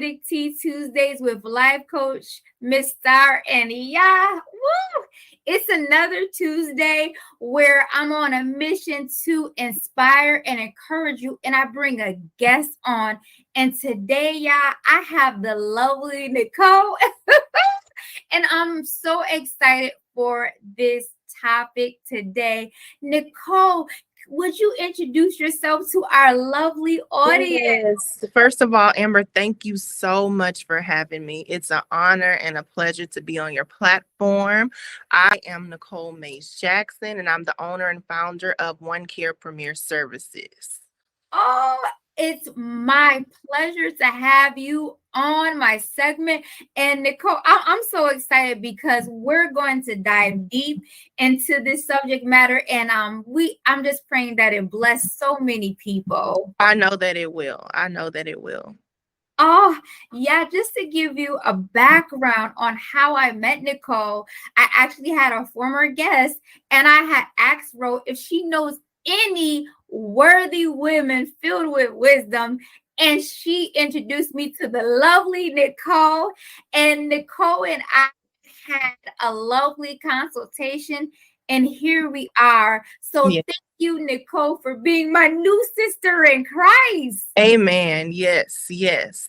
Therapeutic Tea Tuesdays with life coach Miss Star. And it's another Tuesday where I'm on a mission to inspire and encourage you. And I bring a guest on. And today, y'all, I have the lovely Nicole. And I'm so excited for this topic today. Nicole, would you introduce yourself to our lovely audience? Yes. First of all, Amber, thank you so much for having me. It's an honor and a pleasure to be on your platform. I am Nicole Mays-Jackson, and I'm the owner and founder of One Care Premier Services. Oh, it's my pleasure to have you on my segment. And Nicole, I'm so excited because we're going to dive deep into this subject matter. And I'm just praying that it bless so many people. I know that it will. Oh, yeah, just to give you a background on how I met Nicole, I actually had a former guest and I had asked Ro if she knows any worthy women filled with wisdom. And she introduced me to the lovely Nicole. And Nicole and I had a lovely consultation. And here we are. So Thank you, Nicole, for being my new sister in Christ. Amen. Yes.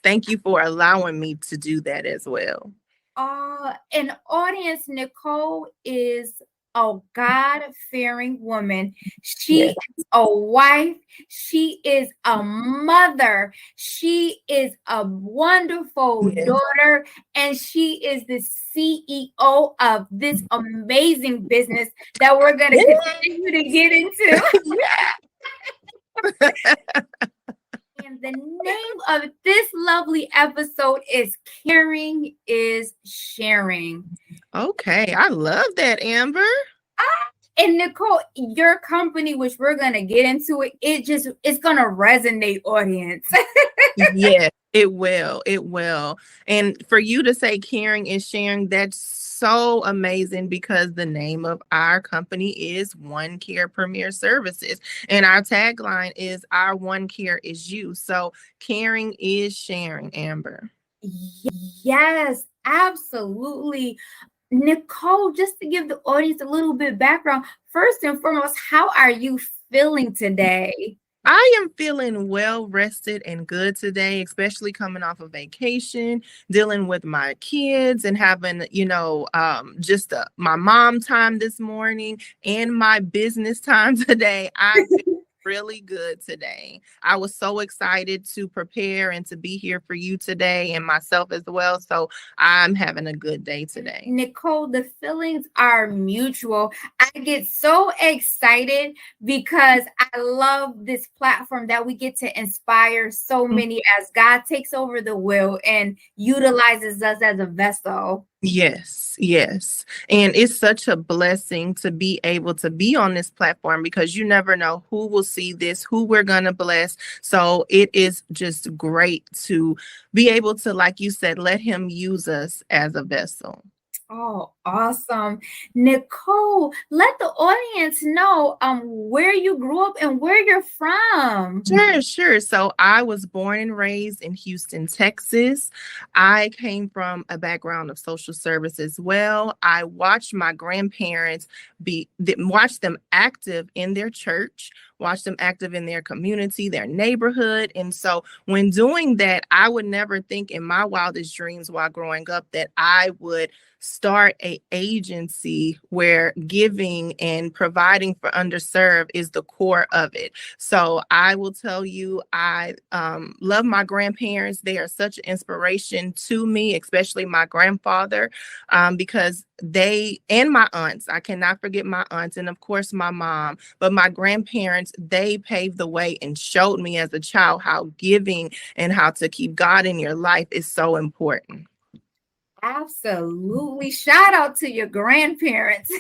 Thank you for allowing me to do that as well. An audience, Nicole is a God-fearing woman. She is a wife. She is a mother. She is a wonderful daughter. And she is the CEO of this amazing business that we're going to continue to get into. And the name of this lovely episode is Caring is Sharing. Okay, I love that, Amber. And Nicole, your company, which we're going to get into it's going to resonate, audience. Yes, it will. And for you to say caring is sharing, that's so amazing because the name of our company is One Care Premier Services. And our tagline is our One Care is you. So caring is sharing, Amber. Yes, absolutely. Nicole, just to give the audience a little bit of background, first and foremost, how are you feeling today? I am feeling well rested and good today, especially coming off of vacation, dealing with my kids and having, my mom time this morning and my business time today. I feel really good today. I was so excited to prepare and to be here for you today and myself as well. So I'm having a good day today. Nicole, the feelings are mutual. I get so excited because I love this platform that we get to inspire so many as God takes over the wheel and utilizes us as a vessel. Yes. And it's such a blessing to be able to be on this platform because you never know who will see this, who we're going to bless. So it is just great to be able to, like you said, let him use us as a vessel. Oh, awesome. Nicole, let the audience know where you grew up and where you're from. Sure. So I was born and raised in Houston, Texas. I came from a background of social service as well. I watched my grandparents watch them active in their church, watch them active in their community, their neighborhood. And so when doing that, I would never think in my wildest dreams while growing up that I would start an agency where giving and providing for underserved is the core of it. So I will tell you, I love my grandparents. They are such an inspiration to me, especially my grandfather, because they and my aunts, I cannot forget my aunts, and of course my mom, but my grandparents, they paved the way and showed me as a child how giving and how to keep God in your life is so important. Absolutely. Shout out to your grandparents.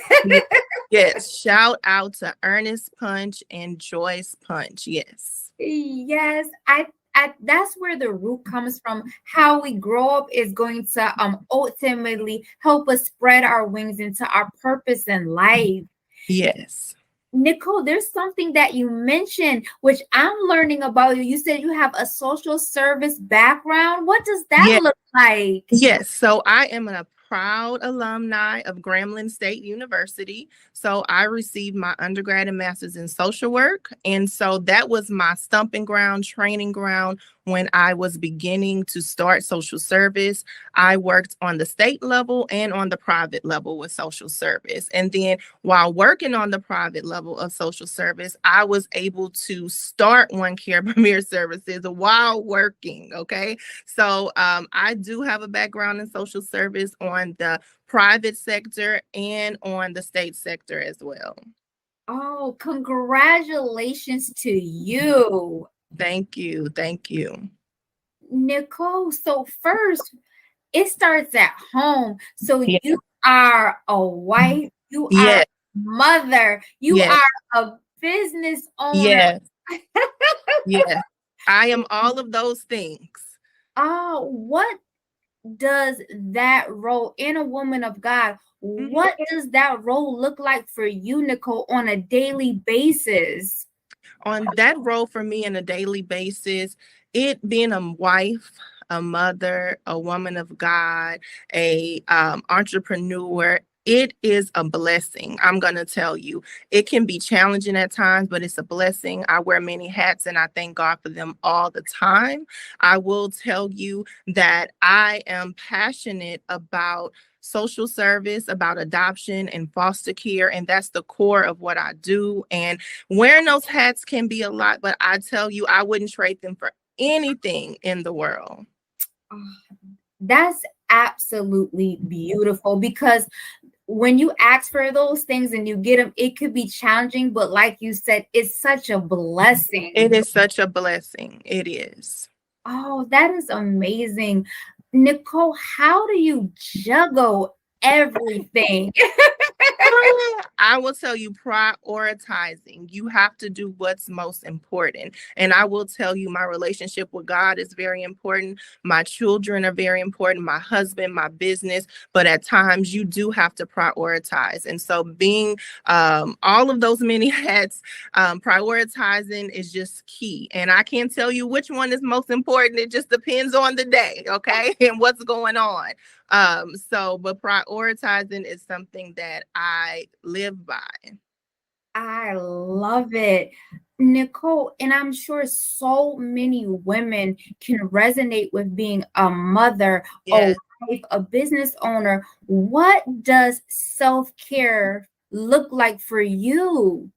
Yes. Shout out to Ernest Punch and Joyce Punch. Yes. Yes. That's where the root comes from. How we grow up is going to ultimately help us spread our wings into our purpose in life. Yes. Nicole, there's something that you mentioned, which I'm learning about you. You said you have a social service background. What does that Yeah. look like? Yes, so I am a proud alumni of Grambling State University. So I received my undergrad and master's in social work. And so that was my stumping ground, training ground when I was beginning to start social service. I worked on the state level and on the private level with social service. And then while working on the private level of social service, I was able to start One Care Premier Services while working. Okay. So I do have a background in social service on the private sector and on the state sector as well. Oh, congratulations to you, Thank you. Thank you. Nicole. So first, it starts at home. So Yeah. you are a wife, you are a Yes. mother, you Yes. are a business owner. Yes. Yes. I am all of those things. What does that role in a woman of God? Mhm. What does that role look like for you, Nicole, on a daily basis? On that role for me on a daily basis, it being a wife, a mother, a woman of God, a entrepreneur, it is a blessing. I'm going to tell you, it can be challenging at times, but it's a blessing. I wear many hats and I thank God for them all the time. I will tell you that I am passionate about social service, about adoption and foster care, and that's the core of what I do. And wearing those hats can be a lot, but I tell you, I wouldn't trade them for anything in the world. Oh, that's absolutely beautiful because when you ask for those things and you get them, it could be challenging, but like you said, it's such a blessing. It is such a blessing. It is. Oh, that is amazing. Nicole, how do you juggle everything? I will tell you, prioritizing. You have to do what's most important. And I will tell you, my relationship with God is very important. My children are very important, my husband, my business. But at times, you do have to prioritize. And so, being all of those many hats, prioritizing is just key. And I can't tell you which one is most important. It just depends on the day, okay, and what's going on. But prioritizing is something that I live by. I love it. Nicole, and I'm sure so many women can resonate with being a mother, a Yes. wife, a business owner. What does self-care look like for you?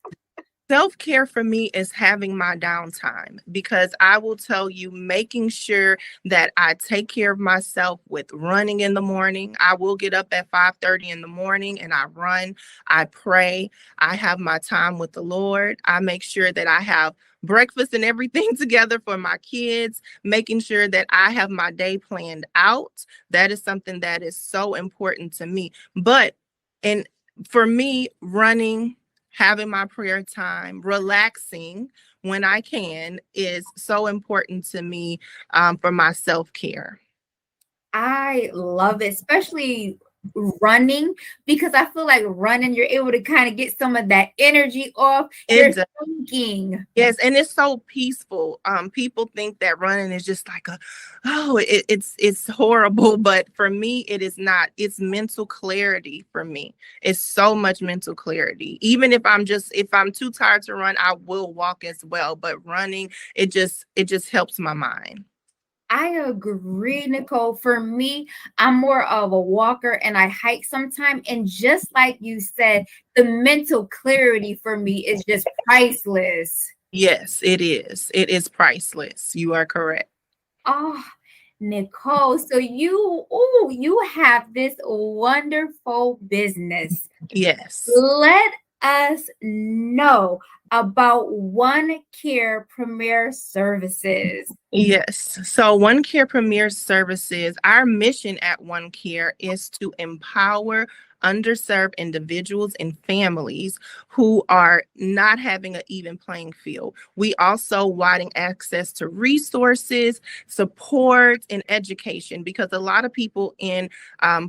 Self-care for me is having my downtime because I will tell you, making sure that I take care of myself with running in the morning. I will get up at 5:30 in the morning and I run, I pray, I have my time with the Lord. I make sure that I have breakfast and everything together for my kids, making sure that I have my day planned out. That is something that is so important to me. But and for me, running, having my prayer time, relaxing when I can is so important to me for my self-care. I love it, especially running, because I feel like running, you're able to kind of get some of that energy off. You're It does. thinking. Yes, and it's so peaceful. People think that running is just like it's horrible, but for me, it is not. It's mental clarity for me. It's so much mental clarity. Even if I'm too tired to run, I will walk as well. But running, it just helps my mind. I agree, Nicole. For me, I'm more of a walker and I hike sometime. And just like you said, the mental clarity for me is just priceless. Yes, it is. It is priceless. You are correct. Oh, Nicole, so you have this wonderful business. Yes. Let us know about One Care Premier Services. Yes. So One Care Premier Services, our mission at One Care is to empower underserved individuals and families who are not having an even playing field. We also widen access to resources, support, and education because a lot of people in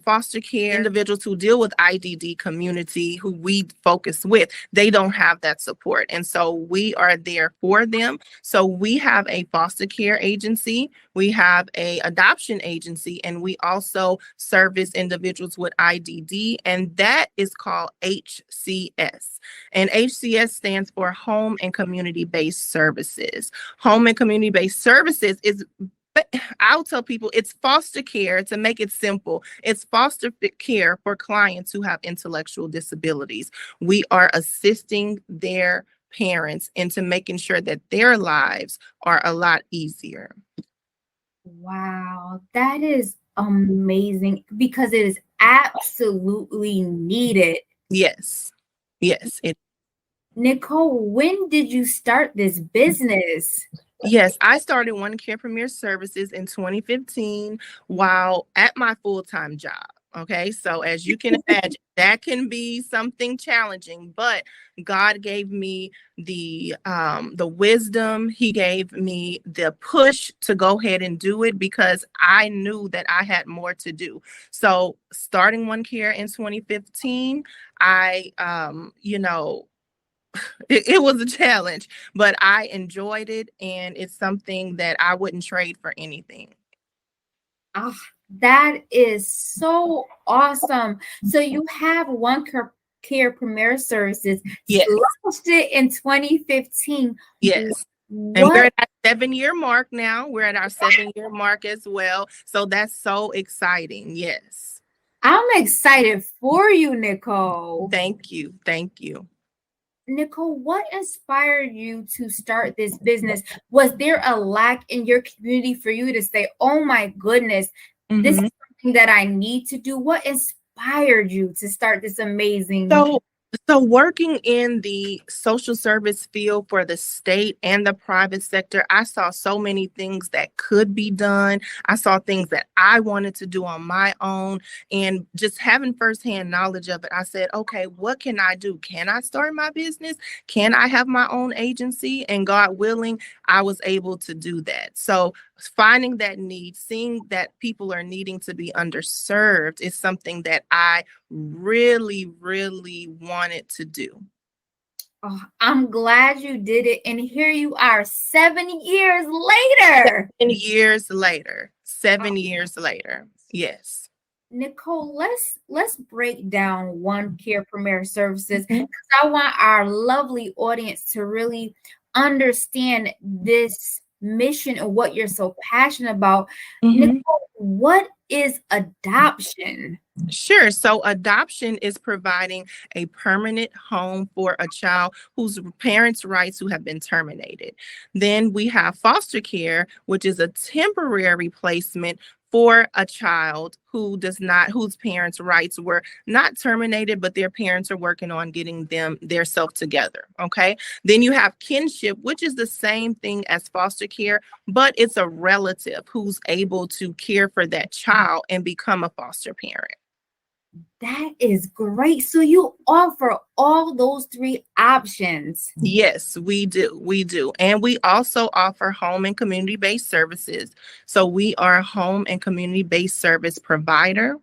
foster care, individuals who deal with IDD community who we focus with, they don't have that support. And so we are there for them. So we have a foster care agency, we have a adoption agency, and we also service individuals with IDD, and that is called HCS. And HCS stands for Home and Community-Based Services. Home and Community-Based Services is, but I'll tell people it's foster care. To make it simple, it's foster care for clients who have intellectual disabilities. We are assisting their parents into making sure that their lives are a lot easier. Wow, that is amazing because it is absolutely needed. Yes. Yes. Nicole, when did you start this business? Yes, I started One Care Premier Services in 2015 while at my full-time job. Okay, so as you can imagine, that can be something challenging, but God gave me the wisdom. He gave me the push to go ahead and do it because I knew that I had more to do. So starting One Care in 2015, I it was a challenge, but I enjoyed it, and it's something that I wouldn't trade for anything. Ah, that is so awesome. So you have One Care Premier Services, Yes. launched it in 2015. Yes. And we're at our 7-year mark now. We're at our 7-year mark as well. So that's so exciting. Yes. I'm excited for you, Nicole. Thank you. Thank you. Nicole, what inspired you to start this business? Was there a lack in your community for you to say, oh my goodness, this is something that I need to do? What inspired you to start this amazing? So working in the social service field for the state and the private sector, I saw so many things that could be done. I saw things that I wanted to do on my own, and just having firsthand knowledge of it, I said, okay, what can I do? Can I start my business? Can I have my own agency? And God willing, I was able to do that. So finding that need, seeing that people are needing to be underserved is something that I really, really wanted to do. Oh, I'm glad you did it. And here you are 7 years later. 7 years later. 7 years later. Yes. Nicole, let's break down One Care Premier Services because I want our lovely audience to really understand this mission and what you're so passionate about. Nicole, what is adoption? Sure. So adoption is providing a permanent home for a child whose parents' rights who have been terminated. Then we have foster care, which is a temporary placement for a child whose parents' rights were not terminated, but their parents are working on getting their self together. Okay. Then you have kinship, which is the same thing as foster care, but it's a relative who's able to care for that child and become a foster parent. That is great. So you offer all those 3 options. Yes, we do. We do. And we also offer home and community-based services. So we are a home and community-based service provider.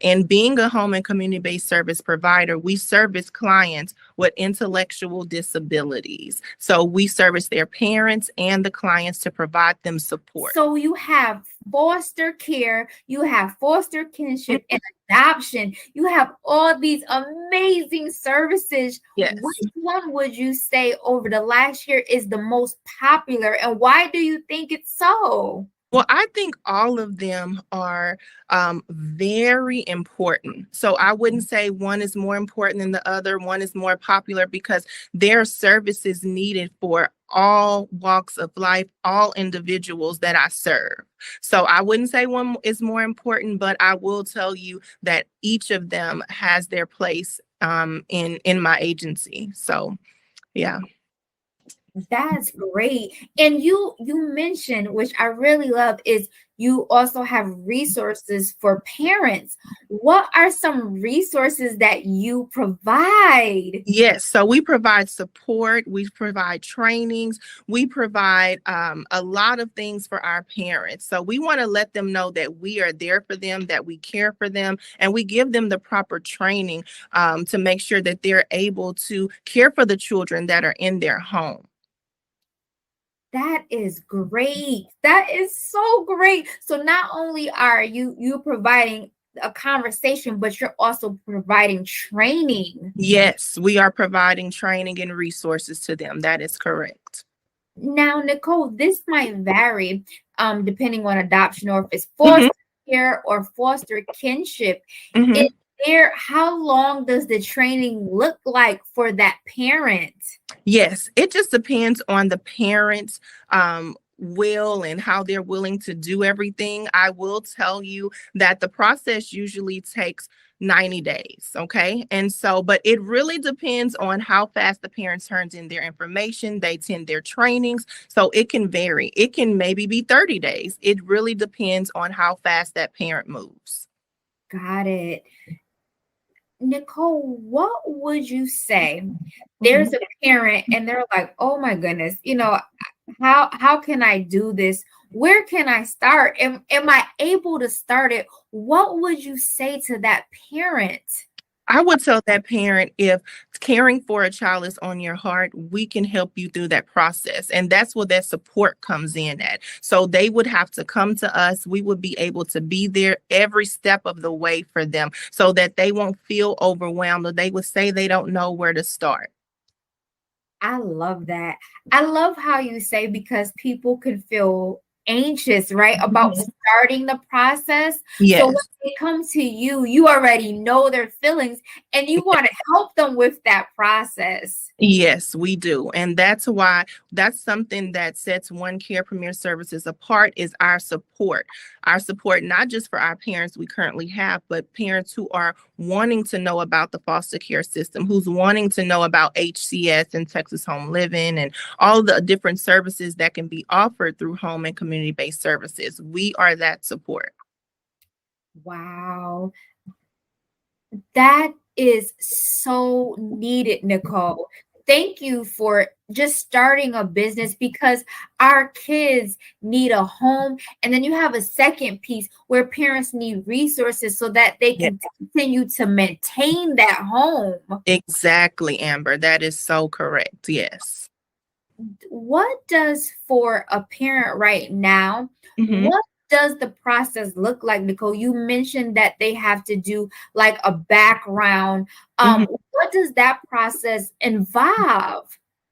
And being a home and community-based service provider, we service clients with intellectual disabilities. So we service their parents and the clients to provide them support. So you have foster care, you have foster kinship and adoption. You have all these amazing services. Yes. Which one would you say over the last year is the most popular, and why do you think it's so? Well, I think all of them are very important. So I wouldn't say one is more important than the other, one is more popular, because there are services needed for all walks of life, all individuals that I serve. So I wouldn't say one is more important, but I will tell you that each of them has their place in my agency. So, yeah. That's great. And you mentioned, which I really love, is you also have resources for parents. What are some resources that you provide? Yes, so we provide support, we provide trainings, we provide a lot of things for our parents. So we want to let them know that we are there for them, that we care for them, and we give them the proper training to make sure that they're able to care for the children that are in their home. That is great. That is so great. So not only are you providing a conversation, but you're also providing training. Yes, we are providing training and resources to them. That is correct. Now, Nicole, this might vary depending on adoption or if it's Mhm, foster care or foster kinship. mhm. Is there, how long does the training look like for that parent? Yes, it just depends on the parents' will and how they're willing to do everything. I will tell you that the process usually takes 90 days. Okay. And so, but it really depends on how fast the parents turns in their information. They attend their trainings. So it can vary. It can maybe be 30 days. It really depends on how fast that parent moves. Got it. Nicole, what would you say? There's Mhm. a parent and they're like, "Oh my goodness, how can I do this? Where can I start? Am I able to start it?" What would you say to that parent? I would tell that parent, if caring for a child is on your heart, we can help you through that process. And that's where that support comes in at. So they would have to come to us. We would be able to be there every step of the way for them so that they won't feel overwhelmed or they would say they don't know where to start. I love that. I love how you say because people can feel anxious, right, about Mhm. starting the process. So when Yes. they come to you, you already know their feelings and you want to help them with that process. Yes, we do. And that's why that's something that sets One Care Premier Services apart is our support. Our support, not just for our parents we currently have, but parents who are wanting to know about the foster care system, who's wanting to know about HCS and Texas Home Living and all the different services that can be offered through home and community-based services. We are that support. Wow. That is so needed, Nicole. Thank you for just starting a business because our kids need a home. And then you have a second piece where parents need resources so that they Yeah, can continue to maintain that home. exactly, Amber. That is so correct. Yes. What does for a parent right now, Mhm. what does the process look like, Nicole? You mentioned that they have to do like a background. What does that process involve?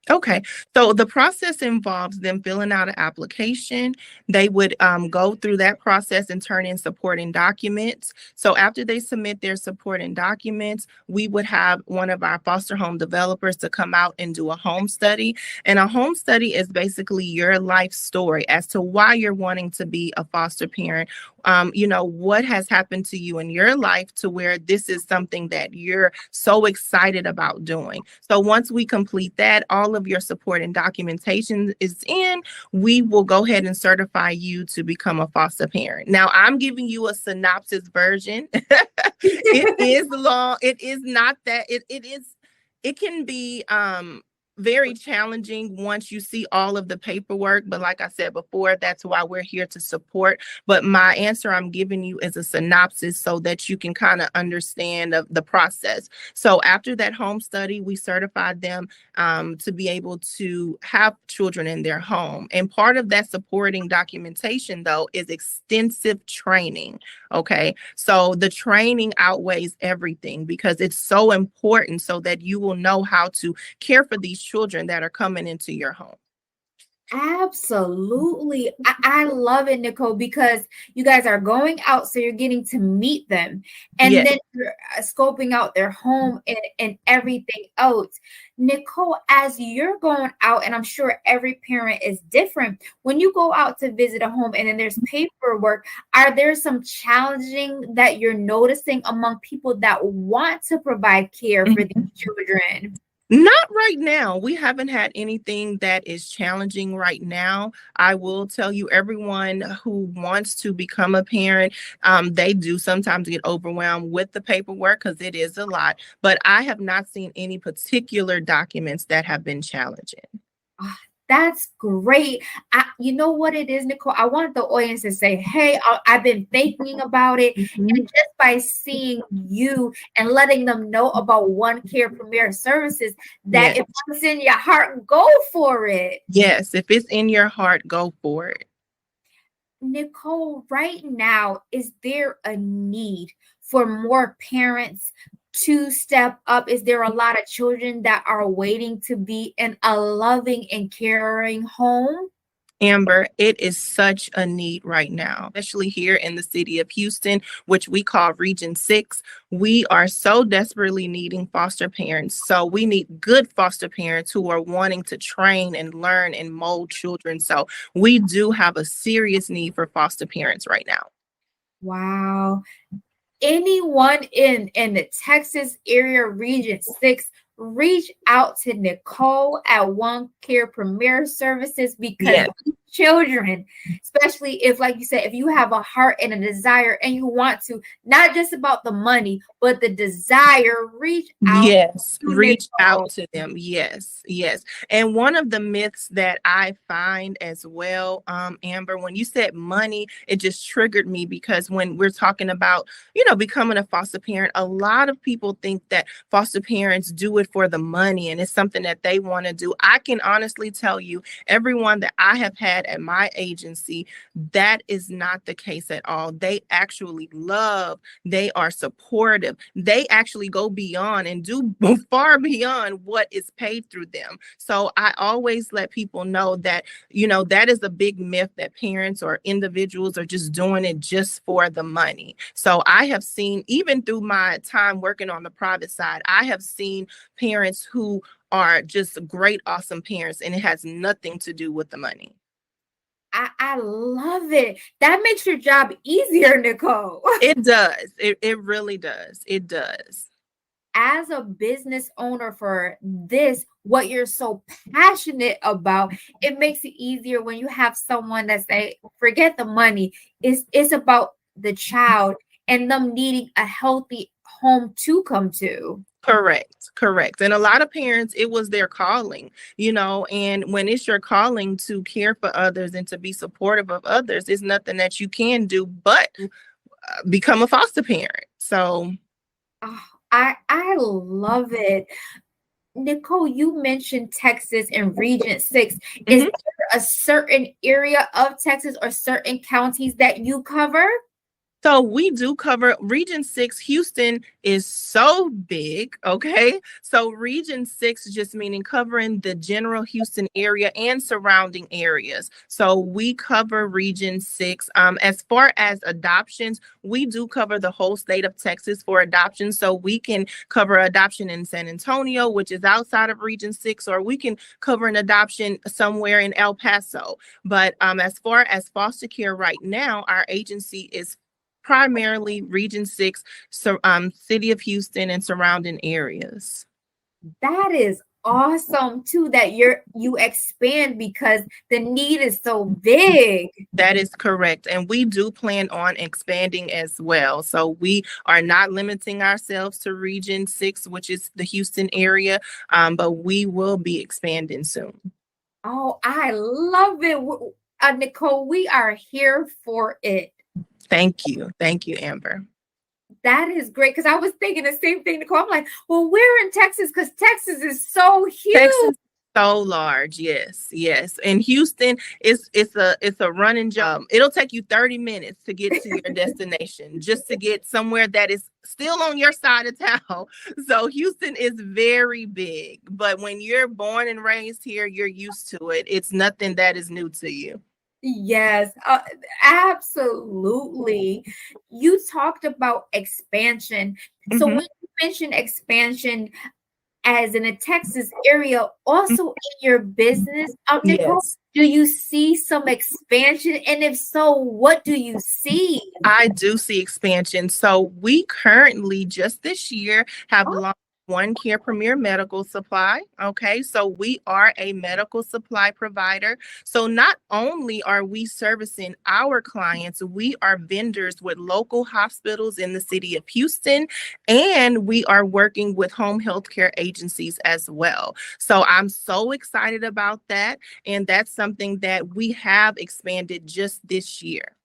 Okay, so the process involves them filling out an application. They would go through that process and turn in supporting documents. So after they submit their supporting documents, we would have one of our foster home developers to come out and do a home study. And a home study is basically your life story as to why you're wanting to be a foster parent. What has happened to you in your life to where this is something that you're so excited about doing. So once we complete that, all of your support and documentation is in, we will go ahead and certify you to become a foster parent. Now, I'm giving you a synopsis version. It is long. It is not that it is it can be very challenging once you see all of the paperwork, but like I said before, that's why we're here to support. But my answer I'm giving you is a synopsis so that you can kind of understand the process. So after that home study, we certified them to be able to have children in their home. And part of that supporting documentation, though, is extensive training. Okay. So the training outweighs everything because it's so important so that you will know how to care for these children that are coming into your home. Absolutely. I love it, Nicole, because you guys are going out, so you're getting to meet them. And Yes. then you're scoping out their home and everything else. Nicole, as you're going out, and I'm sure every parent is different, when you go out to visit a home and then there's paperwork, are there some challenging that you're noticing among people that want to provide care for these children? Not right now. We haven't had anything that is challenging right now. I will tell you, everyone who wants to become a parent, they do sometimes get overwhelmed with the paperwork because it is a lot. But I have not seen any particular documents that have been challenging. Ah, that's great. You know what it is, Nicole? I want the audience to say, hey, I've been thinking about it. Mhm. And just by seeing you and letting them know about One Care Premier Services, that Yes. if it's in your heart, go for it. Yes, if it's in your heart, go for it. Nicole, right now, is there a need for more parents to step up? Is there a lot of children that are waiting to be in a loving and caring home? Amber, it is such a need right now, especially here in the city of Houston, which we call Region 6. We are so desperately needing foster parents. So we need good foster parents who are wanting to train and learn and mold children. So we do have a serious need for foster parents right now. Wow. Anyone in the Texas area, Region 6, reach out to Nicole at One Care Premier Services, because Yes. children, especially if, like you said, if you have a heart and a desire and you want to, not just about the money, but the desire, reach out. Yes, to reach Nicole. out to them. Yes, yes. And one of the myths that I find as well, Amber, when you said money, it just triggered me because when we're talking about, becoming a foster parent, a lot of people think that foster parents do it for the money and it's something that they want to do. I can honestly tell you, everyone that I have had at my agency, that is not the case at all. They actually love, they are supportive, they actually go beyond and do far beyond what is paid through them. So I always let people know that, that is a big myth, that parents or individuals are just doing it just for the money. So I have seen, even through my time working on the private side, I have seen parents who are just great, awesome parents, and it has nothing to do with the money. I love it. That makes your job easier, Nicole. It does. It really does. It does. As a business owner for this, what you're so passionate about, it makes it easier when you have someone that say, forget the money. It's about the child and them needing a healthy home to come to. Correct. And a lot of parents, it was their calling, and when it's your calling to care for others and to be supportive of others, it's nothing that you can do but become a foster parent. So Oh, I love it. Nicole, you mentioned Texas and Region 6. Is there a certain area of Texas or certain counties that you cover? So we do cover Region 6. Houston is so big, okay? So Region 6 just meaning covering the general Houston area and surrounding areas. So we cover Region 6. As far as adoptions, we do cover the whole state of Texas for adoption. So we can cover adoption in San Antonio, which is outside of Region 6, or we can cover an adoption somewhere in El Paso. But as far as foster care right now, our agency is primarily Region 6, so city of Houston and surrounding areas. That is awesome too, that you expand because the need is so big. That is correct. And we do plan on expanding as well. So we are not limiting ourselves to Region 6, which is the Houston area, but we will be expanding soon. Oh, I love it. Nicole, we are here for it. Thank you. Thank you, Amber. That is great, because I was thinking the same thing, Nicole. I'm like, well, we're in Texas because Texas is so huge. Texas, so large. Yes. And Houston it's a running job. It'll take you 30 minutes to get to your destination, just to get somewhere that is still on your side of town. So Houston is very big, but when you're born and raised here, you're used to it. It's nothing that is new to you. Yes, absolutely. You talked about expansion. So when you mention expansion, as in a Texas area, also in your business, Nicole, Yes. do you see some expansion? And if so, what do you see? I do see expansion. So we currently just this year have launched One Care Premier Medical Supply. Okay, so we are a medical supply provider. So not only are we servicing our clients, we are vendors with local hospitals in the city of Houston, and we are working with home health care agencies as well. So I'm so excited about that. And that's something that we have expanded just this year.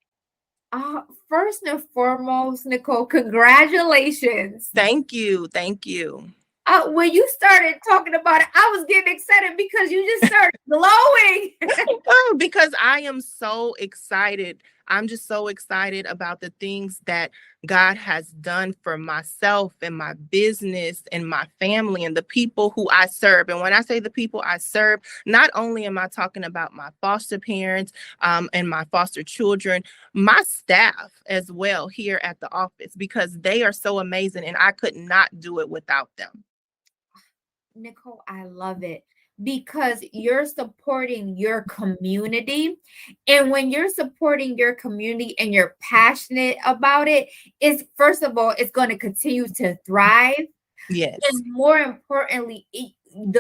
First and foremost, Nicole, congratulations. Thank you. Thank you. When you started talking about it, I was getting excited because you just started glowing. Oh, because I am so excited. I'm just so excited about the things that God has done for myself and my business and my family and the people who I serve. And when I say the people I serve, not only am I talking about my foster parents and my foster children, my staff as well here at the office, because they are so amazing and I could not do it without them. Nicole, I love it because you're supporting your community. And when you're supporting your community and you're passionate about it, it's first of all, it's going to continue to thrive. Yes. And more importantly,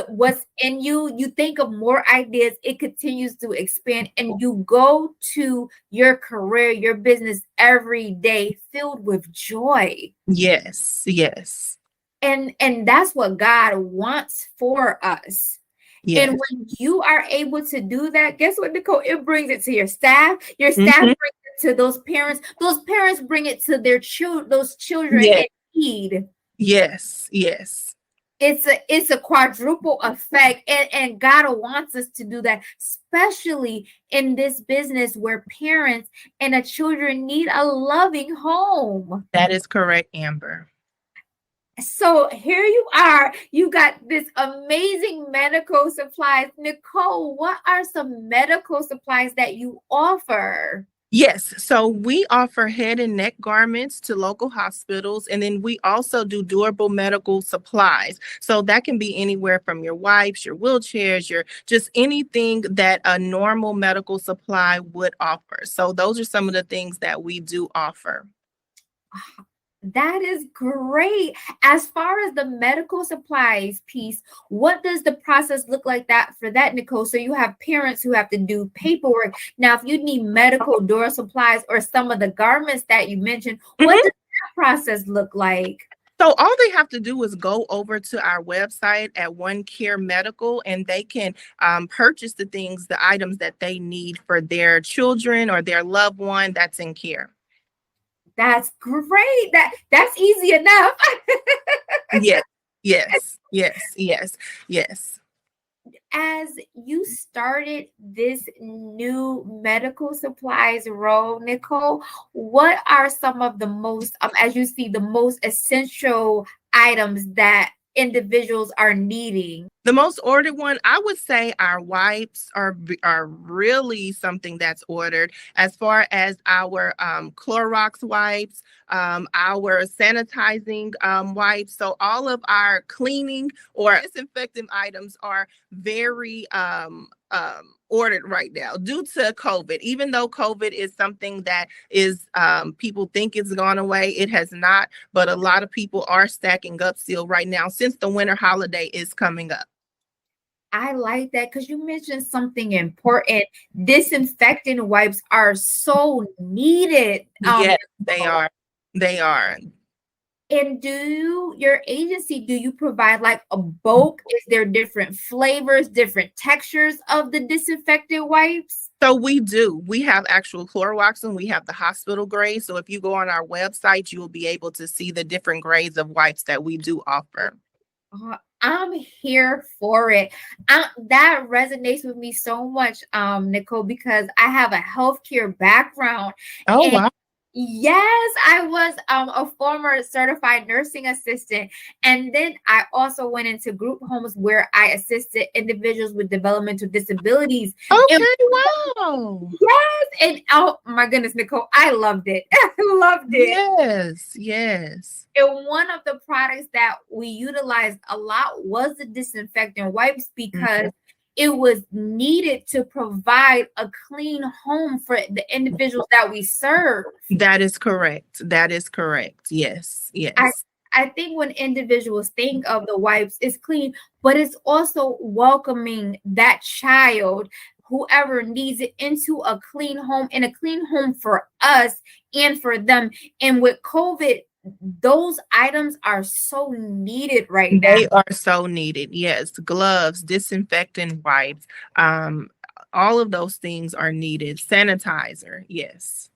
what's in you, you think of more ideas, it continues to expand, and you go to your career, your business every day filled with joy. Yes. Yes. And that's what God wants for us. Yes. And when you are able to do that, guess what, Nicole? It brings it to your staff. Your staff brings it to those parents. Those parents bring it to their those children in need. Yes. Yes. It's a quadruple effect, and God wants us to do that, especially in this business where parents and the children need a loving home. That is correct, Amber. So here you are. You got this amazing medical supplies. Nicole, what are some medical supplies that you offer? Yes, so we offer head and neck garments to local hospitals, and then we also do durable medical supplies. So that can be anywhere from your wipes, your wheelchairs, your just anything that a normal medical supply would offer. So those are some of the things that we do offer. That is great. As far as the medical supplies piece, what does the process look like for that, Nicole? So you have parents who have to do paperwork. Now, if you need medical door supplies or some of the garments that you mentioned, what does that process look like? So all they have to do is go over to our website at One Care Medical, and they can purchase the items that they need for their children or their loved one that's in care. That's great. That's easy enough. Yes. As you started this new medical supplies role, Nicole, what are some of the most, as you see, the most essential items that individuals are needing? The most ordered one, I would say our wipes are really something that's ordered, as far as our Clorox wipes, our sanitizing wipes. So all of our cleaning or disinfecting items are very ordered right now due to COVID. Even though COVID is something that is people think it's gone away, it has not. But a lot of people are stacking up still right now since the winter holiday is coming up. I like that because you mentioned something important. Disinfectant wipes are so needed. Yes, they are. They are. And your agency, do you provide like a bulk? Is there different flavors, different textures of the disinfectant wipes? So we do. We have actual Clorox and we have the hospital grade. So if you go on our website, you will be able to see the different grades of wipes that we do offer. I'm here for it. That resonates with me so much, Nicole, because I have a healthcare background. Oh, wow. Yes, I was a former certified nursing assistant. And then I also went into group homes where I assisted individuals with developmental disabilities. Okay, wow. Yes. And oh my goodness, Nicole, I loved it. I loved it. Yes. And one of the products that we utilized a lot was the disinfectant wipes because it was needed to provide a clean home for the individuals that we serve. That is correct. Yes. I think when individuals think of the wipes, it's clean, but it's also welcoming that child, whoever needs it, into a clean home, and a clean home for us and for them. And with COVID, those items are so needed right now. They are so needed. Yes, gloves, disinfectant wipes, all of those things are needed. Sanitizer, yes.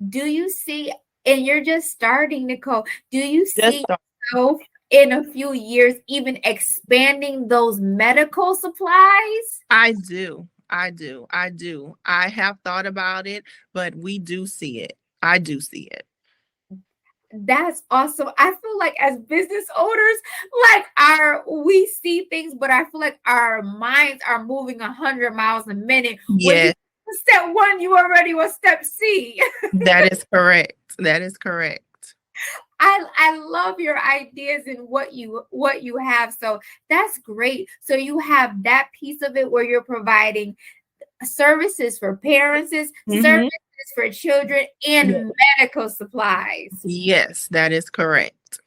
Do you see, and you're just starting, Nicole, do you Just see yourself in a few years even expanding those medical supplies? I do. I do. I do. I have thought about it, but we do see it. I do see it. That's awesome. I feel like as business owners, like we see things, but I feel like our minds are moving 100 miles a minute. When you Yes, step one, you already was step C. that is correct. That is correct. I love your ideas and what you have. So that's great. So you have that piece of it where you're providing services for parents, services for children, and Yes. medical supplies. Yes, that is correct.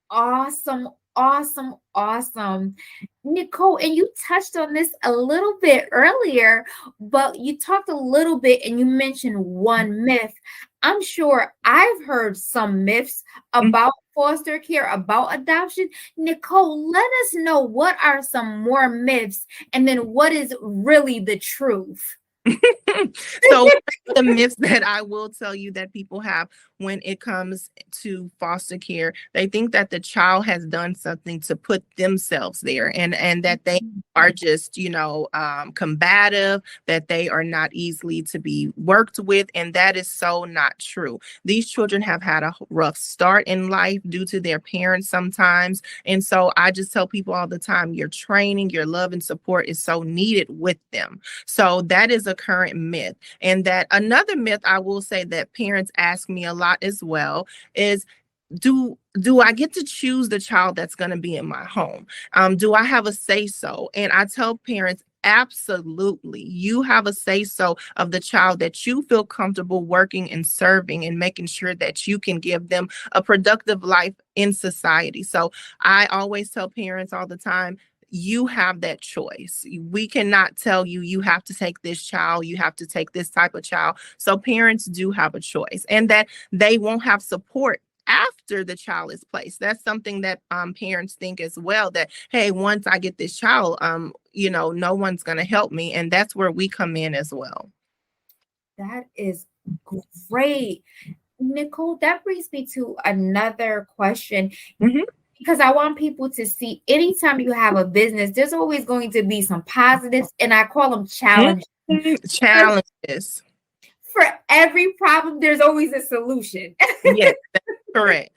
Awesome, awesome, awesome. Nicole, and you touched on this a little bit earlier, but you talked a little bit and you mentioned one myth. I'm sure I've heard some myths about foster care, about adoption. Nicole, let us know, what are some more myths, and then what is really the truth? So the myths that I will tell you that people have when it comes to foster care, they think that the child has done something to put themselves there, and that they are just, combative, that they are not easily to be worked with, and that is so not true. These children have had a rough start in life due to their parents sometimes, and so I just tell people all the time, your training, your love and support is so needed with them. So that is a current myth. And that another myth I will say that parents ask me a lot as well is, do I get to choose the child that's going to be in my home? Do I have a say so? And I tell parents, absolutely, you have a say so of the child that you feel comfortable working and serving and making sure that you can give them a productive life in society. So I always tell parents all the time, you have that choice. We cannot tell you, you have to take this child, you have to take this type of child. So parents do have a choice, and that they won't have support after the child is placed. That's something that parents think as well, that, hey, once I get this child, no one's going to help me. And that's where we come in as well. That is great. Nicole, that brings me to another question. Because I want people to see, anytime you have a business, there's always going to be some positives, and I call them challenges. Challenges. For every problem, there's always a solution. Yes, that's correct.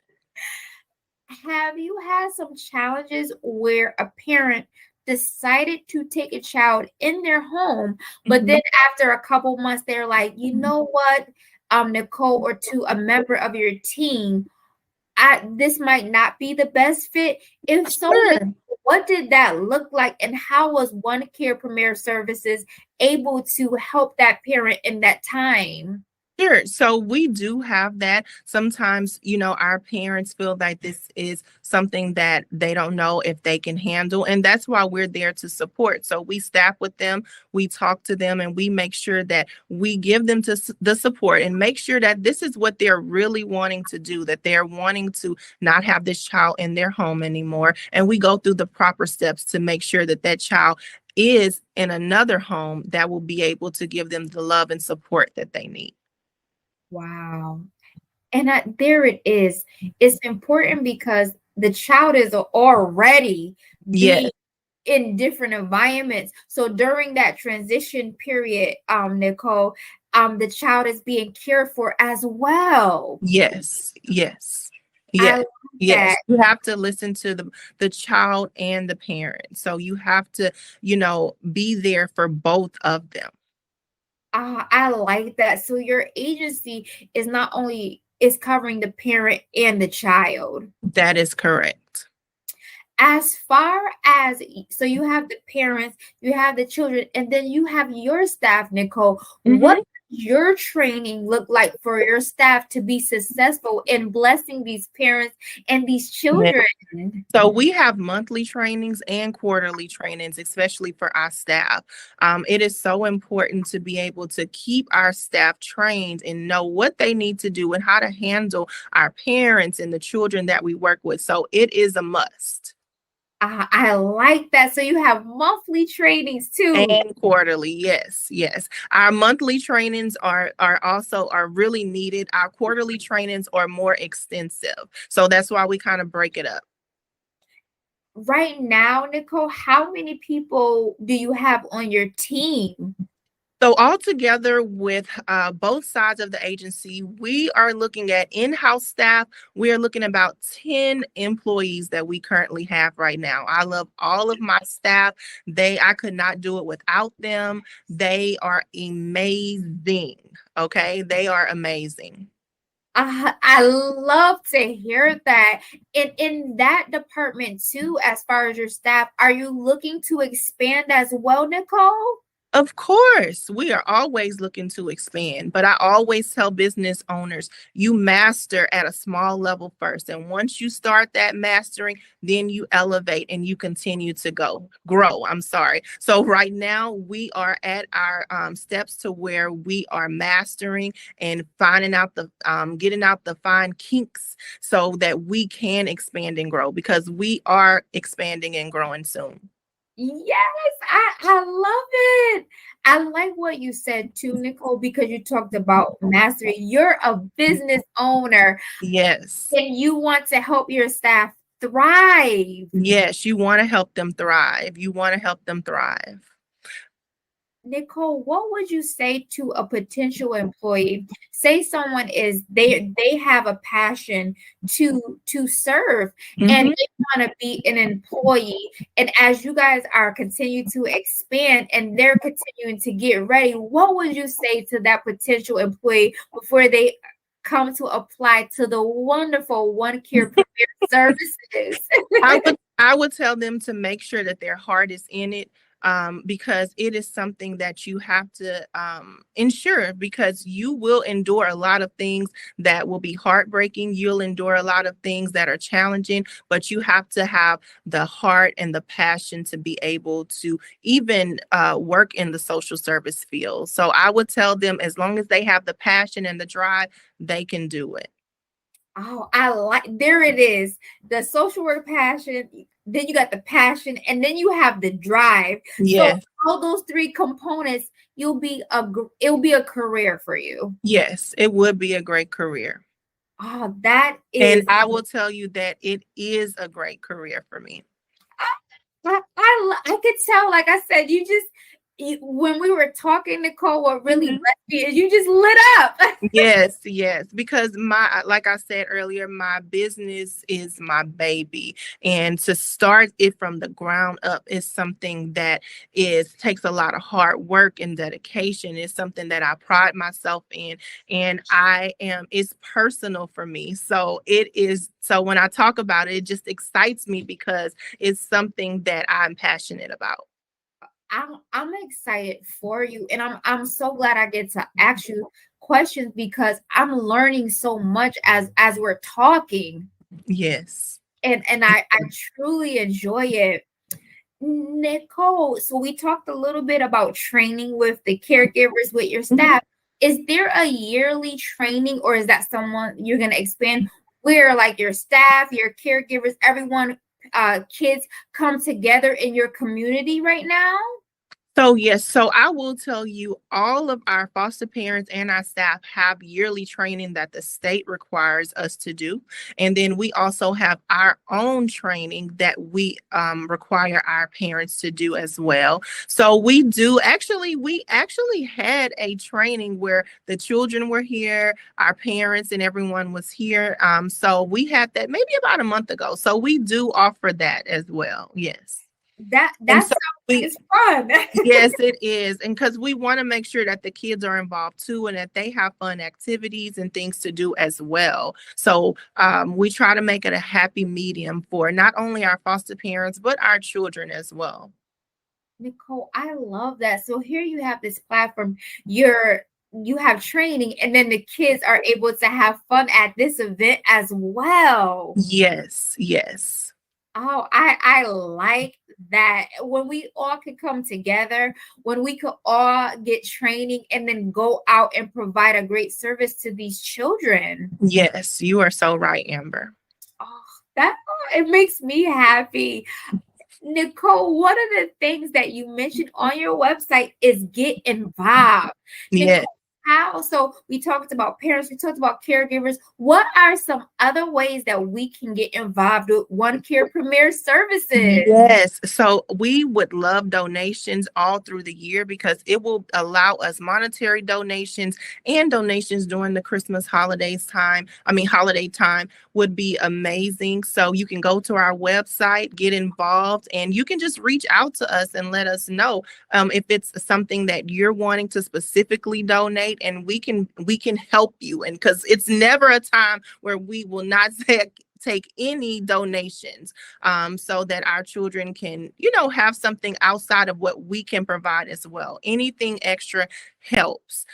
Have you had some challenges where a parent decided to take a child in their home, but then after a couple months, they're like, you know what, Nicole, or to a member of your team, this might not be the best fit? If so, what did that look like, and how was One Care Premier Services able to help that parent in that time? Sure. So we do have that. Sometimes, our parents feel like this is something that they don't know if they can handle. And that's why we're there to support. So we staff with them, we talk to them, and we make sure that we give them the support and make sure that this is what they're really wanting to do, that they're wanting to not have this child in their home anymore. And we go through the proper steps to make sure that that child is in another home that will be able to give them the love and support that they need. Wow. And there it is. It's important because the child is already being in different environments. So during that transition period, Nicole, the child is being cared for as well. Yes. You have to listen to the child and the parent. So you have to, be there for both of them. I like that. So your agency is not only is covering the parent and the child. That is correct. As far as, so you have the parents, you have the children, and then you have your staff, Nicole. What your training look like for your staff to be successful in blessing these parents and these children? So we have monthly trainings and quarterly trainings, especially for our staff. It is so important to be able to keep our staff trained and know what they need to do and how to handle our parents and the children that we work with. So it is a must. I like that. So you have monthly trainings too. And quarterly, yes, yes. Our monthly trainings are really needed. Our quarterly trainings are more extensive. So that's why we kind of break it up. Right now, Nicole, how many people do you have on your team? So altogether with both sides of the agency, we are looking at in-house staff. We are looking about 10 employees that we currently have right now. I love all of my staff. I could not do it without them. They are amazing. Okay. They are amazing. I love to hear that. In that department too, as far as your staff, are you looking to expand as well, Nicole? Of course, we are always looking to expand, but I always tell business owners, you master at a small level first. And once you start that mastering, then you elevate and you continue to grow. I'm sorry. So right now we are at our steps to where we are mastering and finding out getting out the fine kinks so that we can expand and grow, because we are expanding and growing soon. Yes, I love it. I like what you said too, Nicole, because you talked about mastery. You're a business owner Yes. and you want to help your staff thrive. Yes, you want to help them thrive. You want to help them thrive. Nicole, what would you say to a potential employee? Say someone they have a passion to serve and they want to be an employee. And as you guys are continuing to expand and they're continuing to get ready, what would you say to that potential employee before they come to apply to the wonderful One Care Premier services? I would tell them to make sure that their heart is in it, because it is something that you have to ensure, because you will endure a lot of things that will be heartbreaking. You'll endure a lot of things that are challenging, but you have to have the heart and the passion to be able to even work in the social service field. So I would tell them, as long as they have the passion and the drive, they can do it. Oh, there it is. The social work passion, then you got the passion, and then you have the drive. Yes. So all those three components, it'll be a career for you. Yes, it would be a great career. Oh, that is. And I will tell you that it is a great career for me. I could tell, like I said, when we were talking, Nicole, what really blessed me is you just lit up. Yes, because like I said earlier, my business is my baby, and to start it from the ground up is something that takes a lot of hard work and dedication. It's something that I pride myself in, and it's personal for me. So when I talk about it, it just excites me because it's something that I'm passionate about. I'm excited for you, and I'm so glad I get to ask you questions because I'm learning so much as we're talking. Yes. And I truly enjoy it. Nicole, so we talked a little bit about training with the caregivers with your staff. Is there a yearly training, or is that someone you're going to expand where like your staff, your caregivers, everyone, kids come together in your community right now? So yes, so I will tell you, all of our foster parents and our staff have yearly training that the state requires us to do. And then we also have our own training that we require our parents to do as well. So we actually had a training where the children were here, our parents and everyone was here. So we had that maybe about a month ago. So we do offer that as well. Yes. That's fun. Yes, it is. And because we want to make sure that the kids are involved too, and that they have fun activities and things to do as well. So we try to make it a happy medium for not only our foster parents, but our children as well. Nicole, I love that. So here you have this platform. You're you have training, and then the kids are able to have fun at this event as well. Yes, yes. Oh, I like that. When we all could come together, when we could all get training and then go out and provide a great service to these children. Yes, you are so right, Amber. Oh, that it makes me happy. Nicole, one of the things that you mentioned on your website is get involved. Yes. Nicole, how? So we talked about parents, we talked about caregivers. What are some other ways that we can get involved with One Care Premier Services? Yes. So we would love donations all through the year because it will allow us monetary donations and donations during the Christmas holiday time would be amazing. So you can go to our website, get involved, and you can just reach out to us and let us know if it's something that you're wanting to specifically donate, and we can help you. And because it's never a time where we will not take any donations, so that our children can, have something outside of what we can provide as well. Anything extra helps.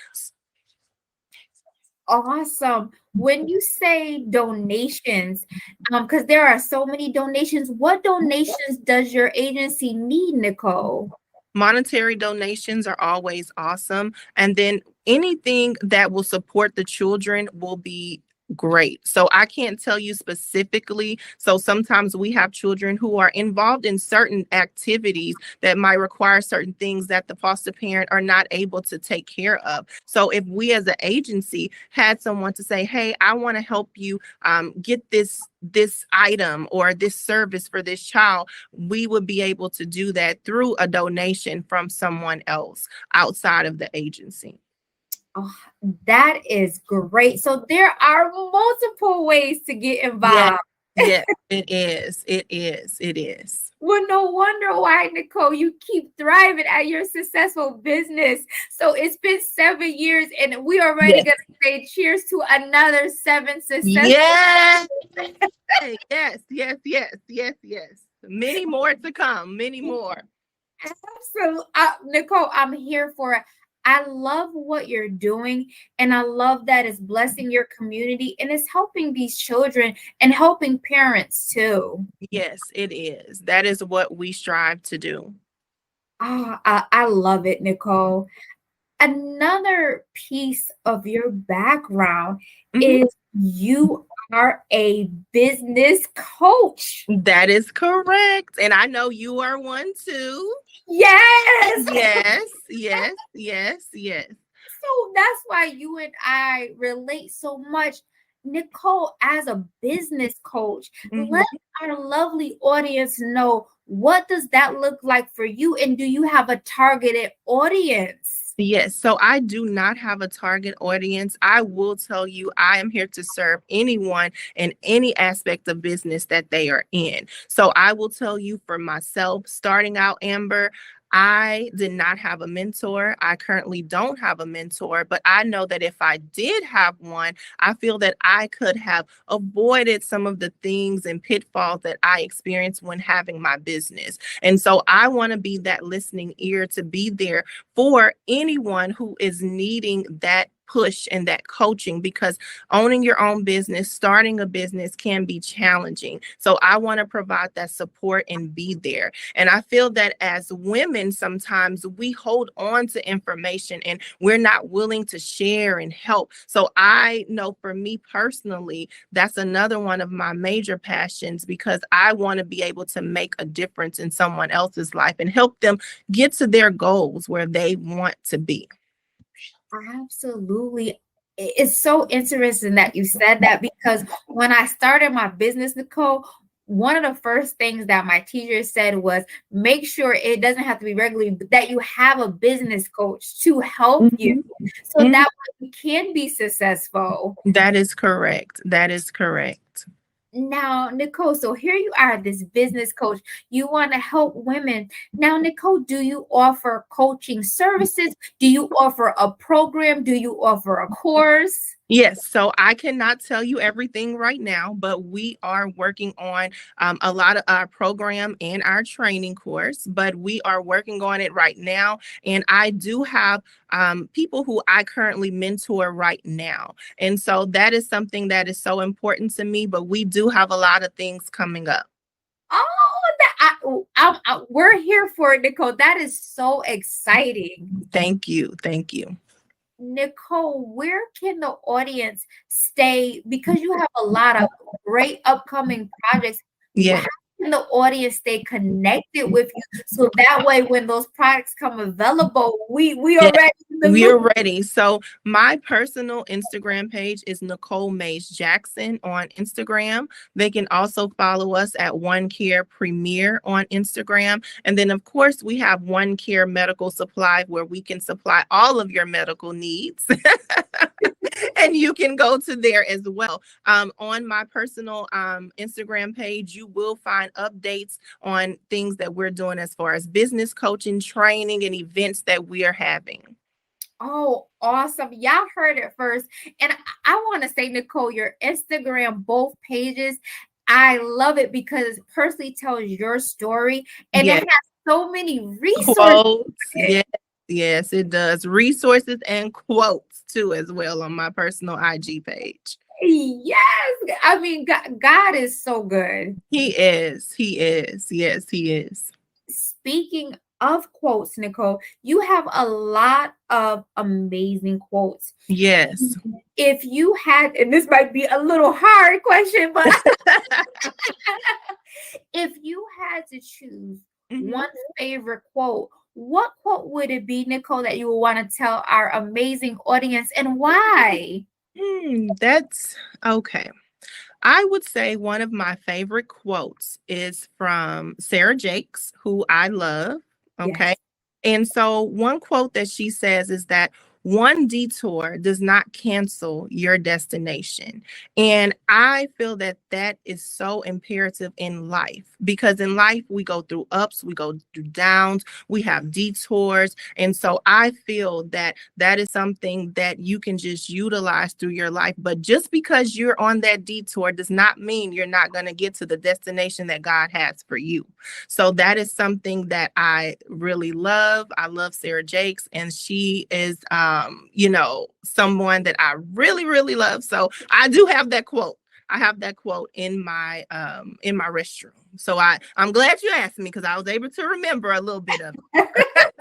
Awesome. When you say donations, because there are so many donations, what donations does your agency need, Nicole? Monetary donations are always awesome. And then anything that will support the children will be great. So I can't tell you specifically. So sometimes we have children who are involved in certain activities that might require certain things that the foster parent are not able to take care of. So if we as an agency had someone to say, hey, I want to help you get this item or this service for this child, we would be able to do that through a donation from someone else outside of the agency. Oh, that is great. So there are multiple ways to get involved. Yes, it is. It is. It is. Well, no wonder why, Nicole, you keep thriving at your successful business. So it's been 7 years, and we already going to say cheers to another 7 successful. Yes. Yes. Many more to come. Many more. Absolutely. Nicole, I'm here for it. I love what you're doing, and I love that it's blessing your community, and it's helping these children and helping parents too. Yes, it is. That is what we strive to do. Oh, I love it, Nicole. Another piece of your background is you are a business coach. That is correct. And I know you are one too. Yes. Yes. So that's why you and I relate so much. Nicole, as a business coach, let our lovely audience know, what does that look like for you? And do you have a targeted audience? Yes, so I do not have a target audience. I will tell you, I am here to serve anyone in any aspect of business that they are in. So I will tell you, for myself, starting out, Amber, I did not have a mentor. I currently don't have a mentor, but I know that if I did have one, I feel that I could have avoided some of the things and pitfalls that I experienced when having my business. And so I want to be that listening ear to be there for anyone who is needing that push and that coaching, because owning your own business, starting a business can be challenging. So I want to provide that support and be there. And I feel that as women, sometimes we hold on to information and we're not willing to share and help. So I know for me personally, that's another one of my major passions, because I want to be able to make a difference in someone else's life and help them get to their goals where they want to be. Absolutely. It's so interesting that you said that, because when I started my business, Nicole, one of the first things that my teacher said was, make sure it doesn't have to be regularly, but that you have a business coach to help you, so that you can be successful. That is correct. That is correct. Now, Nicole, so here you are, this business coach. You want to help women. Now, Nicole, do you offer coaching services? Do you offer a program? Do you offer a course? Yes, so I cannot tell you everything right now, but we are working on a lot of our program and our training course, but we are working on it right now. And I do have people who I currently mentor right now. And so that is something that is so important to me, but we do have a lot of things coming up. Oh, we're here for it, Nicole. That is so exciting. Thank you. Thank you. Nicole, where can the audience stay? Because you have a lot of great upcoming projects. Yeah. How can the audience stay connected with you so that way when those products come available, we are ready in the We are loop? ready. So my personal Instagram page is Nicole Mays-Jackson on Instagram. They can also follow us at One Care Premier on Instagram. And then of course we have One Care Medical Supply where we can supply all of your medical needs. And you can go to there as well. On my personal Instagram page, you will find updates on things that we're doing as far as business coaching, training, and events that we are having. Oh, awesome. Y'all heard it first. And I want to say, Nicole, your Instagram, both pages, I love it because it personally tells your story and it Yes. has so many resources. Quotes. Yes, yes, it does. Resources and quotes too, as well, on my personal IG page. Yes. I mean, God is so good. He is. He is. Yes, he is. Speaking of quotes, Nicole, you have a lot of amazing quotes. Yes. If you had, and this might be a little hard question, but if you had to choose one favorite quote, what quote would it be, Nicole, that you would want to tell our amazing audience and why? That's okay. I would say one of my favorite quotes is from Sarah Jakes, who I love. Okay. Yes. And so one quote that she says is that one detour does not cancel your destination. And I feel that that is so imperative in life because in life we go through ups, we go through downs, we have detours. And so I feel that that is something that you can just utilize through your life. But just because you're on that detour does not mean you're not going to get to the destination that God has for you. So that is something that I really love. I love Sarah Jakes, and she is, someone that I really, really love. So I do have that quote. I have that quote in my restroom. So I'm glad you asked me because I was able to remember a little bit of it.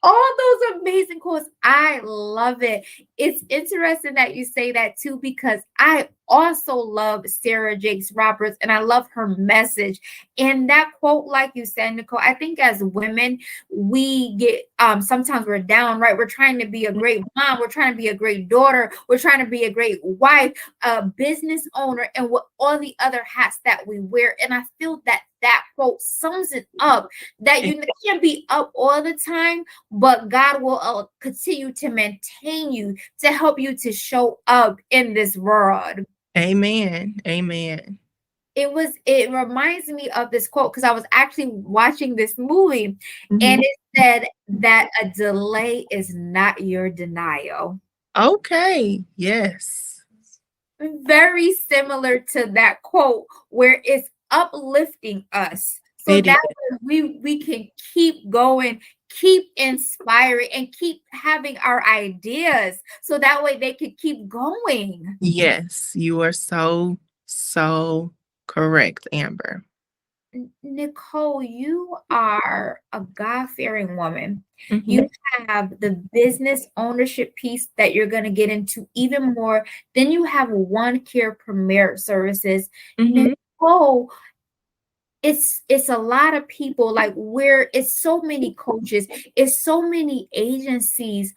All those amazing quotes. I love it. It's interesting that you say that too, because I also love Sarah Jakes Roberts and I love her message. And that quote, like you said, Nicole, I think as women, we get sometimes we're down, right? We're trying to be a great mom, we're trying to be a great daughter, we're trying to be a great wife, a business owner, and what all the other hats that we wear. And I feel that that quote sums it up that you can't be up all the time, but God will continue to maintain you to help you to show up in this world. Amen. Amen. It reminds me of this quote because I was actually watching this movie and it said that a delay is not your denial. Okay. Yes. Very similar to that quote where it's uplifting us so It is. that we can keep going, keep inspiring, and keep having our ideas so that way they can keep going. Yes, you are so, so correct, Amber. Nicole, you are a God-fearing woman. Mhm. You have the business ownership piece that you're going to get into even more. Then you have One Care Premier Services. Nicole, it's a lot of people like where it's so many coaches, it's so many agencies.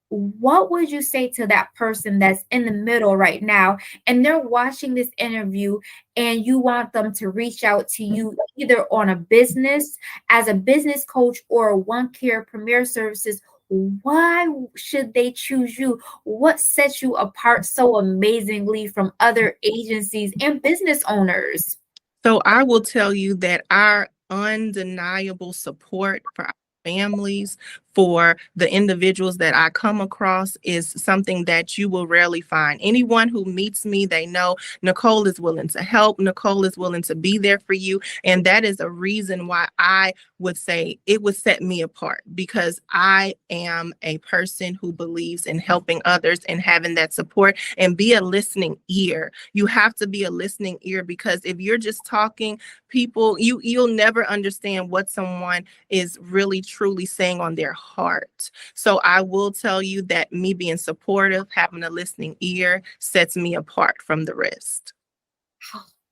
What would you say to that person that's in the middle right now and they're watching this interview and you want them to reach out to you either on a business as a business coach or One Care Premier Services? Why should they choose you? What sets you apart so amazingly from other agencies and business owners? So I will tell you that our undeniable support for our families, for the individuals that I come across is something that you will rarely find. Anyone who meets me, they know Nicole is willing to help. Nicole is willing to be there for you. And that is a reason why I would say it would set me apart, because I am a person who believes in helping others and having that support, and be a listening ear. You have to be a listening ear, because if you're just talking, people, you'll never understand what someone is really truly saying on their heart. So I will tell you that me being supportive, having a listening ear, sets me apart from the rest.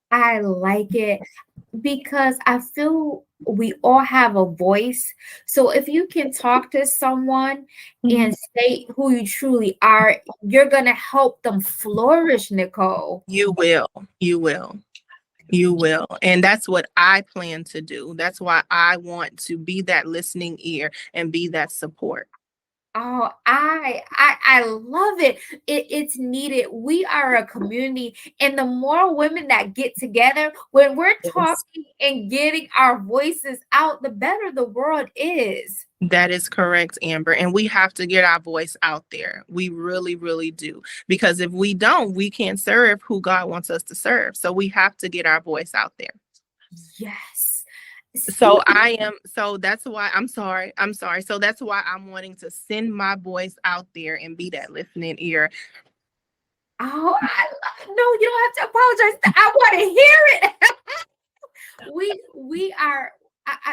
I like it, because I feel we all have a voice. So if you can talk to someone and state who you truly are, you're going to help them flourish, Nicole. You will. You will. You will. And that's what I plan to do. That's why I want to be that listening ear and be that support. Oh, I love it. It's needed. We are a community, and the more women that get together, when we're Yes. talking and getting our voices out, the better the world is. That is correct, Amber. And we have to get our voice out there. We really, really do. Because if we don't, we can't serve who God wants us to serve. So we have to get our voice out there. Yes. So that's why I'm sorry. So that's why I'm wanting to send my voice out there and be that listening ear. Oh, no, you don't have to apologize. I want to hear it. we are,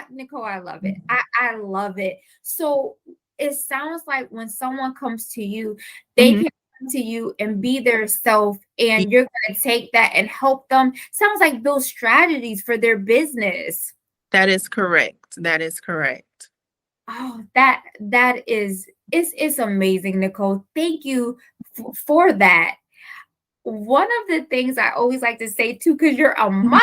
Nicole, I love it. I love it. So it sounds like when someone comes to you, they can come to you and be their self, and you're going to take that and help them. Sounds like build strategies for their business. That is correct. That is correct. Oh, that is, it's amazing, Nicole. Thank you for that. One of the things I always like to say too, because you're a mom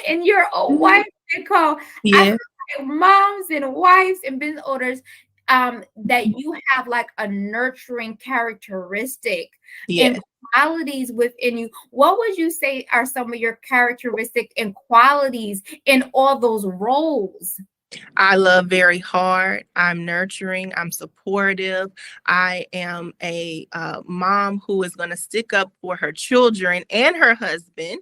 and you're a wife, Nicole. Yeah. I feel like moms and wives and business owners, that you have like a nurturing characteristic and qualities within you. What would you say are some of your characteristics and qualities in all those roles? I love very hard. I'm nurturing. I'm supportive. I am a mom who is going to stick up for her children and her husband.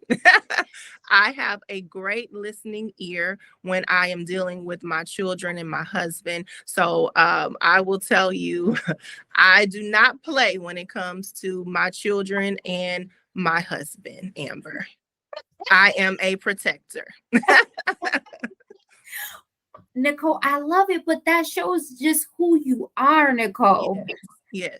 I have a great listening ear when I am dealing with my children and my husband. So I will tell you, I do not play when it comes to my children and my husband, Amber. I am a protector. Nicole, I love it, but that shows just who you are, Nicole. Yes.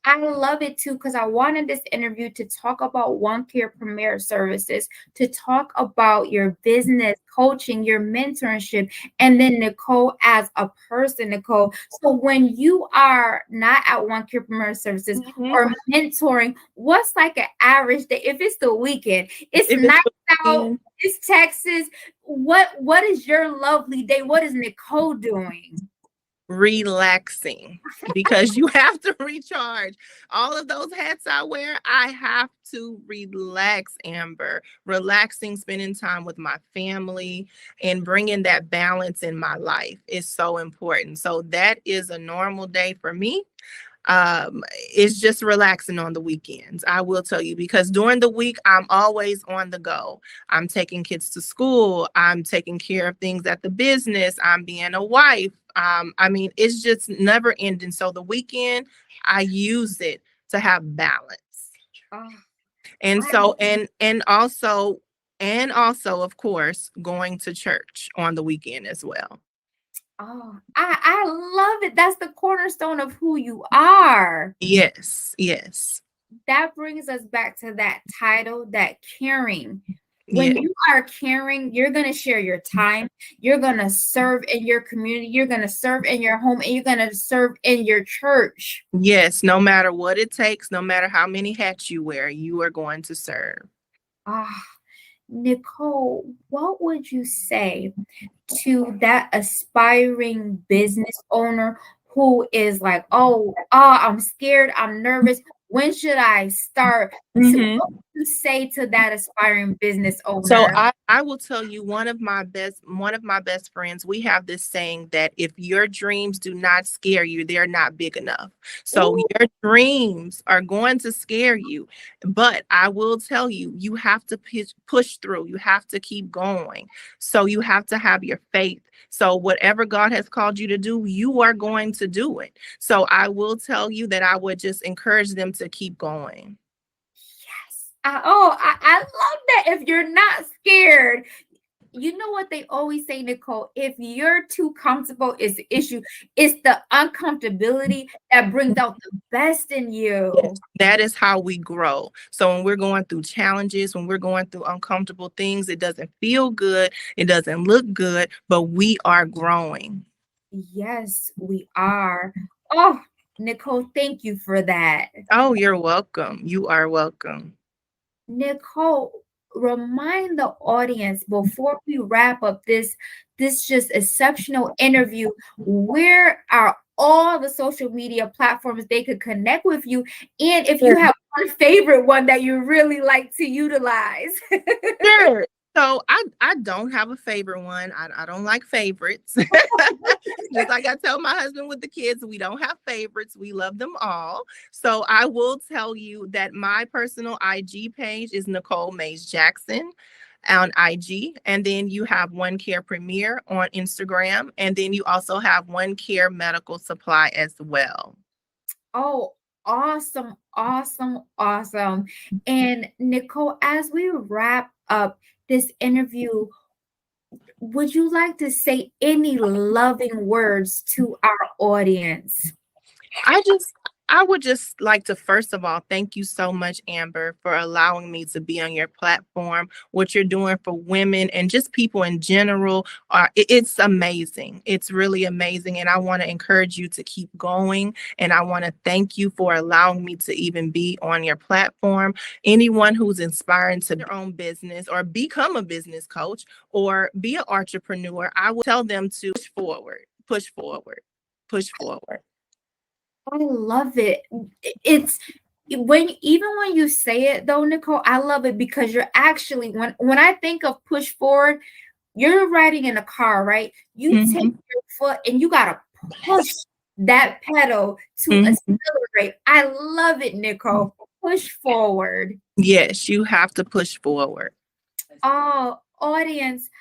I love it too, because I wanted this interview to talk about One Care Premier Services, to talk about your business, coaching, your mentorship, and then Nicole as a person, Nicole. So when you are not at One Care Premier Services or mentoring, what's like an average day? If it's the weekend, it's nice out, it's Texas. What is your lovely day? What is Nicole doing? Relaxing, because you have to recharge. All of those hats I wear, I have to relax, Amber. Relaxing, spending time with my family, and bringing that balance in my life is so important. So that is a normal day for me. It's just relaxing on the weekends, I will tell you, because during the week I'm always on the go. I'm taking kids to school, I'm taking care of things at the business, I'm being a wife. I mean, it's just never ending. So the weekend, I use it to have balance. And so and also of course going to church on the weekend as well. Oh, I love it. That's the cornerstone of who you are. Yes, yes. That brings us back to that title, that caring. When you are caring, you're going to share your time. You're going to serve in your community. You're going to serve in your home, and you're going to serve in your church. Yes, no matter what it takes, no matter how many hats you wear, you are going to serve. Nicole, what would you say to that aspiring business owner who is like, oh, I'm scared, I'm nervous. When should I start? you say to that aspiring business So owner? I will tell you one of my best friends, we have this saying that if your dreams do not scare you, they're not big enough. So Ooh, your dreams are going to scare you, but I will tell you, you have to push through. You have to keep going. So you have to have your faith. So whatever God has called you to do, you are going to do it. So I will tell you that I would just encourage them to keep going. yes. I love that. If you're not scared, you know what they always say, Nicole? If you're too comfortable is the issue. It's the uncomfortability that brings out the best in Yes, you. that is how we grow. So when we're going through challenges, when we're going through uncomfortable things, it doesn't feel good, it doesn't look good, but we are growing. Yes, we are. Oh, Nicole, thank you for that. Oh, you're welcome. You are welcome. Nicole, remind the audience before we wrap up this just exceptional interview, where are all the social media platforms they could connect with you, and if you Sure. have one favorite one that you really like to utilize. Sure. So I don't have a favorite one. I don't like favorites. Just like I tell my husband with the kids, we don't have favorites. We love them all. So I will tell you that my personal IG page is Nicole Mays-Jackson on IG. And then you have One Care Premier on Instagram. And then you also have One Care Medical Supply as well. Oh, awesome, awesome, awesome. And Nicole, as we wrap up this interview, would you like to say any loving words to our audience? I just I would just like to first of all thank you so much, Amber, for allowing me to be on your platform. What you're doing for women and just people in general it's amazing. It's really amazing, and I want to encourage you to keep going. And I want to thank you for allowing me to even be on your platform. Anyone who's inspiring to their own business or become a business coach or be an entrepreneur, I will tell them to push forward, push forward, push forward. I love it. It's when you say it though, Nicole, I love it because you're actually when I think of push forward, you're riding in a car, right? You take Mhm. your foot and you gotta push that pedal to Mhm. accelerate. I love it, Nicole. Push forward. Yes, you have to push forward. Oh, audience,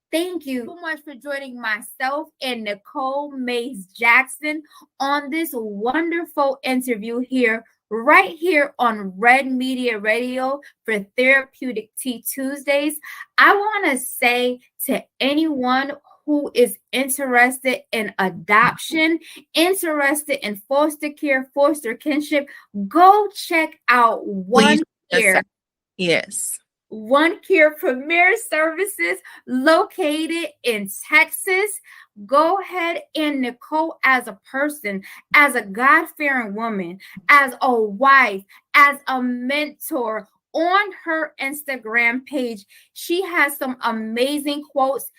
thank you so much for joining myself and Nicole Mays-Jackson on this wonderful interview here, right here on Red Media Radio for Therapeutic Tea Tuesdays. I want to say to anyone who is interested in adoption, interested in foster care, foster kinship, go check out Please One check us Care. out. Yes. One Care Premier Services located in Texas. Go ahead and Nicole, as a person, as a God-fearing woman, as a wife, as a mentor, on her Instagram page, she has some amazing quotes,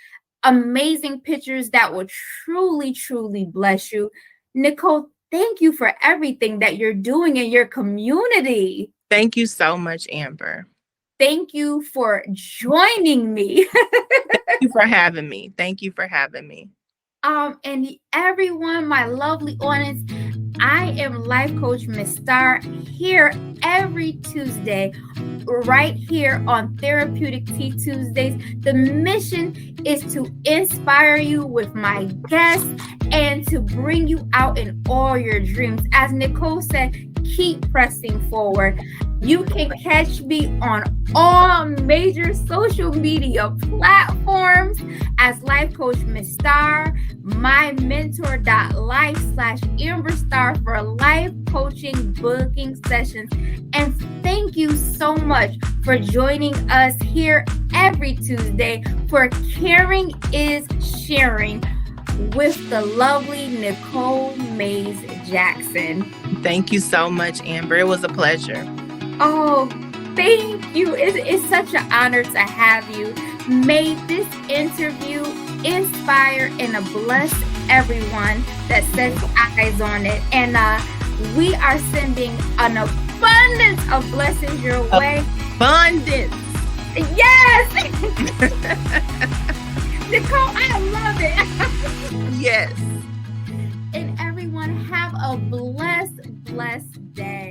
amazing pictures that will truly, truly bless you. Nicole, thank you for everything that you're doing in your community. Thank you so much, Amber. Thank you for joining me. Thank you for having me. Thank you for having me. And everyone, my lovely audience, I am Life Coach Miss Star here every Tuesday, right here on Therapeutic Tea Tuesdays. The mission is to inspire you with my guests and to bring you out in all your dreams. As Nicole said, keep pressing forward. You can catch me on all major social media platforms as Life Coach Miss Star, my mentor.life/Amber Star for life coaching booking sessions. And thank you so much for joining us here every Tuesday for Caring is Sharing with the lovely Nicole Mays-Jackson. Thank you so much, Amber. It was a pleasure. Oh, thank you. It's such an honor to have you. May this interview inspire and bless everyone that sets eyes on it. And we are sending an abundance of blessings your way. Abundance. Yes. Nicole, I love it. Yes. And everyone have a blessed day.